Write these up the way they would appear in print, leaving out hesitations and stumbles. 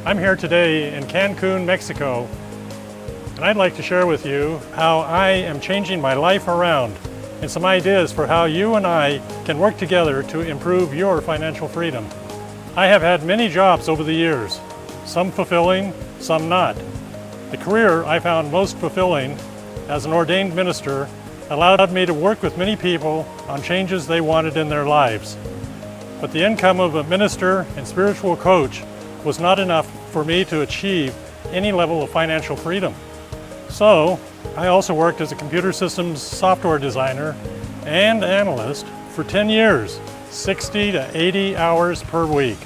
I'm here today in Cancun, Mexico, and I'd like to share with you how I am changing my life around and some ideas for how you and I can work together to improve your financial freedom. I have had many jobs over the years, some fulfilling, some not. The career I found most fulfilling as an ordained minister allowed me to work with many people on changes they wanted in their lives. But the income of a minister and spiritual coach was not enough for me to achieve any level of financial freedom. So I also worked as a computer systems software designer and analyst for 10 years, 60 to 80 hours per week.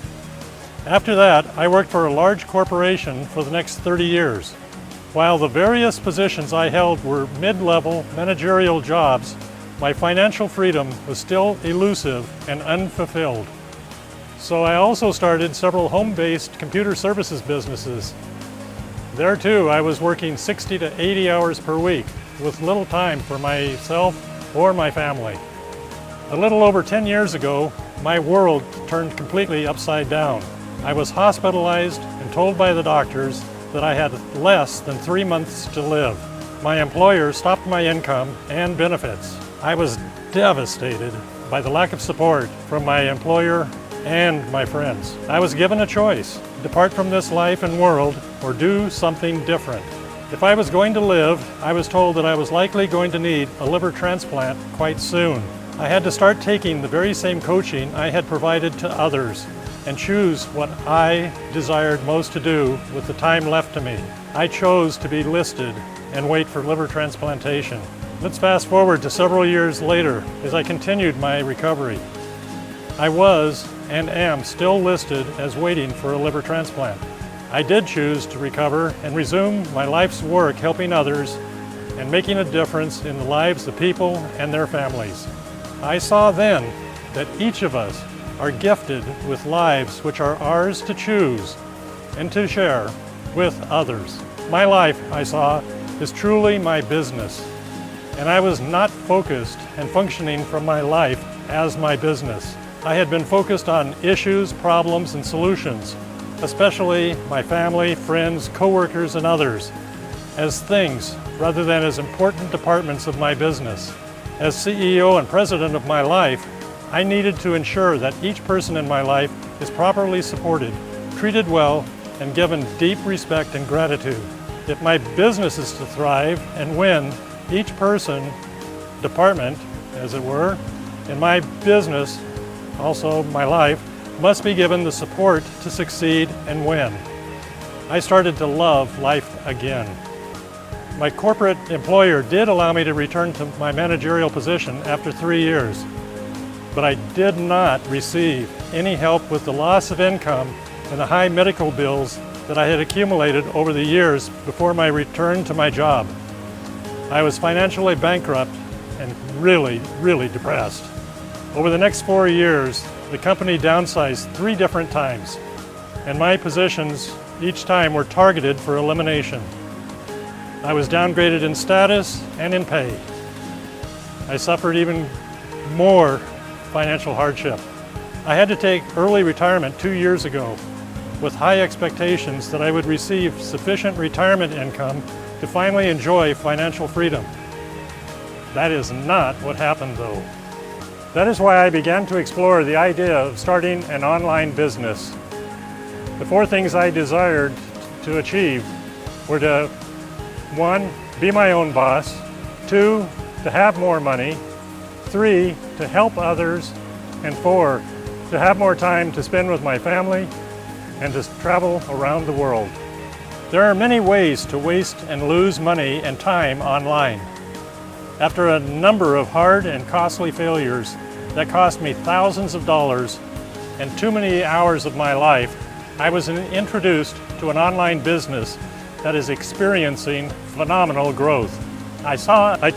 After that, I worked for a large corporation for the next 30 years. While the various positions I held were mid-level managerial jobs, my financial freedom was still elusive and unfulfilled. So I also started several home-based computer services businesses. There too, I was working 60 to 80 hours per week with little time for myself or my family. A little over 10 years ago, my world turned completely upside down. I was hospitalized and told by the doctors that I had less than 3 months to live. My employer stopped my income and benefits. I was devastated by the lack of support from my employer and my friends. I was given a choice: depart from this life and world or do something different. If I was going to live, I was told that I was likely going to need a liver transplant quite soon. I had to start taking the very same coaching I had provided to others and choose what I desired most to do with the time left to me. I chose to be listed and wait for liver transplantation. Let's fast forward to several years later as I continued my recovery. I was and am still listed as waiting for a liver transplant. I did choose to recover and resume my life's work helping others and making a difference in the lives of people and their families. I saw then that each of us are gifted with lives which are ours to choose and to share with others. My life, I saw, is truly my business, and I was not focused and functioning from my life as my business. I had been focused on issues, problems, and solutions, especially my family, friends, coworkers, and others, as things rather than as important departments of my business. As CEO and president of my life, I needed to ensure that each person in my life is properly supported, treated well, and given deep respect and gratitude. If my business is to thrive and win, each person, department, as it were, in my business, also my life, must be given the support to succeed and win. I started to love life again. My corporate employer did allow me to return to my managerial position after 3 years, but I did not receive any help with the loss of income and the high medical bills that I had accumulated over the years before my return to my job. I was financially bankrupt and really depressed. Over the next 4 years, the company downsized 3 different times, and my positions each time were targeted for elimination. I was downgraded in status and in pay. I suffered even more financial hardship. I had to take early retirement 2 years ago with high expectations that I would receive sufficient retirement income to finally enjoy financial freedom. That is not what happened though. That is why I began to explore the idea of starting an online business. The 4 things I desired to achieve were to 1, be my own boss, 2, to have more money, 3, to help others, and 4, to have more time to spend with my family and to travel around the world. There are many ways to waste and lose money and time online. After a number of hard and costly failures that cost me thousands of dollars and too many hours of my life, I was introduced to an online business that is experiencing phenomenal growth. I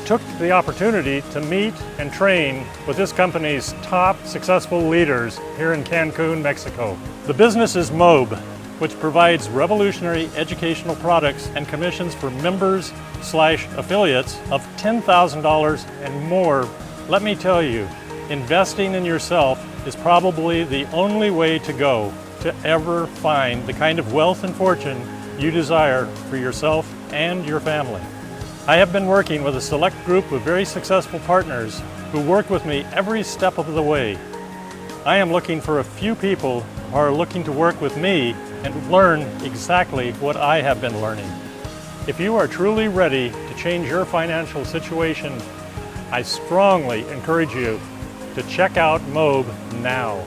took the opportunity to meet and train with this company's top successful leaders here in Cancun, Mexico. The business is MOBE, which provides revolutionary educational products and commissions for members/affiliates of $10,000 and more. Let me tell you, investing in yourself is probably the only way to go to ever find the kind of wealth and fortune you desire for yourself and your family. I have been working with a select group of very successful partners who work with me every step of the way. I am looking for a few people who are looking to work with me and learn exactly what I have been learning. If you are truly ready to change your financial situation, I strongly encourage you to check out MOB now.